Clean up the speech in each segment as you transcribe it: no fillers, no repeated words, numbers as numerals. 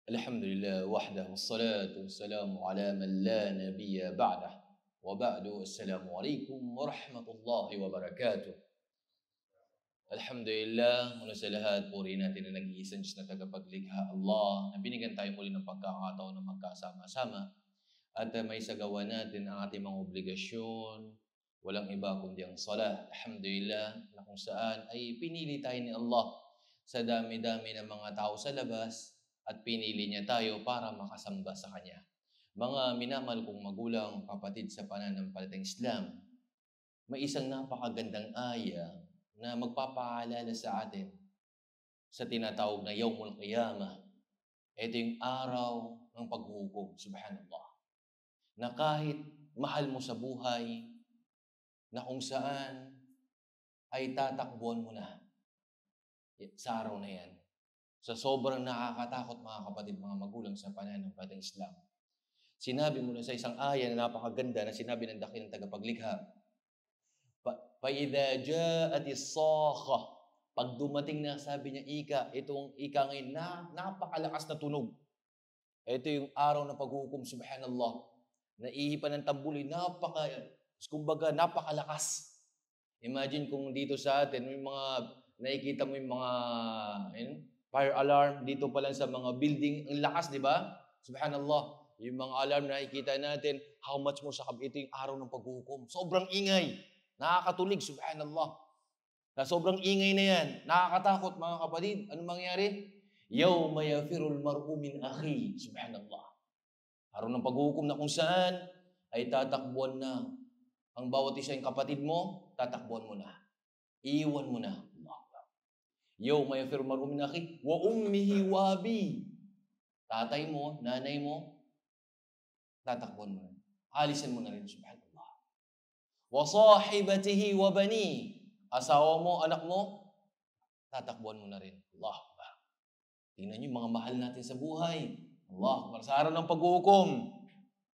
Alhamdulillah wahdah wassalatu wassalamu ala man la nabiyya ba'dah. Wa ba'du, assalamualaikum warahmatullahi wabarakatuh. Alhamdulillah, mula sa lahat, puri natin na nag-iisang Diyos na tagapaglikha Allah na binigyan tayo muli ng pagkakataon na magkasama-sama at may sagawa natin ang ating mga obligasyon. Walang iba kundi ang salah. Alhamdulillah, na kung saan ay pinili tayo ni Allah sa dami-dami ng mga tao sa labas at pinili niya tayo para makasamba sa Kanya. Mga minamahal kong magulang, kapatid sa pananampalatayang Islam, may isang napakagandang aya na magpapaalala sa atin sa tinatawag na Yawmul Qiyamah. Ito yung araw ng paghuhukom, subhanallah. Na kahit mahal mo sa buhay, na kung saan ay tatakbuhan mo na sa araw na yan. Sa sobrang nakakatakot mga kapatid, mga magulang sa pananampalatayang Islam. Sinabi mo na sa isang aya na napakaganda na sinabi ng dakilang tagapaglikha, فَإِذَا جَاءَتِ الصَّاخَةُ. Pag dumating na, sabi niya, itong ika ngayon na napakalakas na tunog. Ito yung araw ng paghuhukom, subhanallah. Naihipan ng tambuli, kumbaga, napakalakas. Imagine kung dito sa atin, may mga, nakikita mo yung mga fire alarm dito pa lang sa mga building. Ang lakas, di ba? Subhanallah. Yung mga alarm na nakikita natin, how much mo sa ito yung araw ng paghuhukom. Sobrang ingay. Nakakatulig, subhanallah. Na sobrang ingay na yan. Nakakatakot, mga kapatid. Ano mangyari? Yawma yafirul mar'u min akhi. Subhanallah. Araw ng paghuhukom na kung saan ay tatakbuhan na ang bawat isa yung kapatid mo, tatakbuhan mo na. Iiwan mo na. Yawma yafirul mar'u min akhi wa ummihi wa abi. Tatay mo, nanay mo, tatakbuhan mo na. Alisin mo na rin, subhanallah. Wa sahibatihi wa bani. Asawa mo, anak mo, tatakbuhan mo na rin. Allah Akbar. Tingnan niyo mga mahal natin sa buhay. Allah Akbar. Sa araw ng paghuhukom,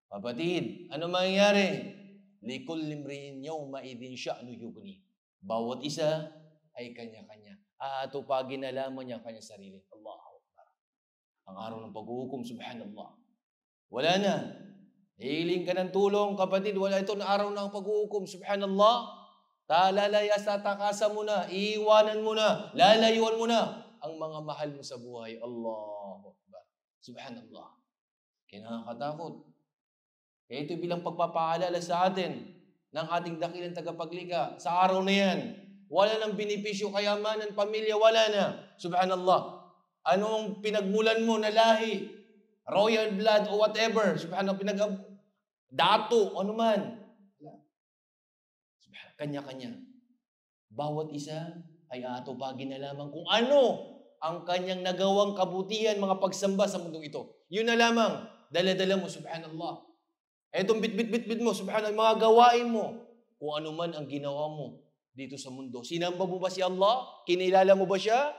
kapatid, ano mangyayari? Likulli imri'in yawma idhin sya'nu yughni. Bawat isa ay kanya-kanya. Atupagin na lamang niya kanyang sarili. Allah Akbar. Ang araw ng paghuhukom, subhanallah. Wala na. Hiling ka ng tulong, kapatid, wala ito na araw ng paghuhukom. Subhanallah. Talalaya sa takasan mo na, iiwanan mo na, lalayuan mo na ang mga mahal mo sa buhay. Allahu Akbar. Subhanallah. Kaya nakakatakot. Kaya ito bilang pagpapaalala sa atin ng ating dakilang tagapaglikha sa araw na yan. Wala nang benepisyo, kayamanan, pamilya, wala na. Subhanallah. Anong pinagmulan mo na lahi? Royal blood o whatever. Subhanallah, dato, ano man. Kanya-kanya. Bawat isa ay atupagin na lamang kung ano ang kanyang nagawang kabutihan, mga pagsamba sa mundong ito. Yun na lamang. Dala-dala mo, subhanallah. Etong bit-bit-bit mo, subhanallah, mga gawain mo. Kung ano man ang ginawa mo dito sa mundo. Sinamba mo ba si Allah? Kinilala mo ba siya?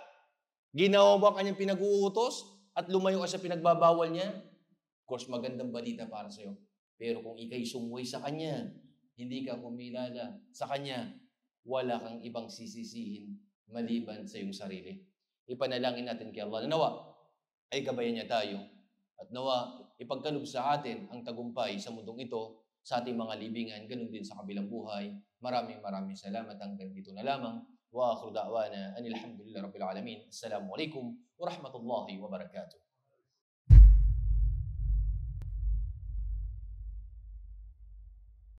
Ginawa mo ba kanyang pinag-uutos? At lumayo ka sa pinagbabawal niya? Of course, magandang balita para sa iyo. Pero kung ikay sumuway sa Kanya, hindi ka kumilala sa Kanya, wala kang ibang sisisihin maliban sa iyong sarili. Ipanalangin natin kay Allah na nawa ay gabayan niya tayo at nawa ipagkaloob sa atin ang tagumpay sa mundong ito, sa ating mga libingan, ganun din sa kabilang buhay. Maraming salamat. Hanggang dito na lamang. Wa akhiru da'wana anil hamdulillahi rabbil alamin. Assalamualaikum warahmatullahi wabarakatuh.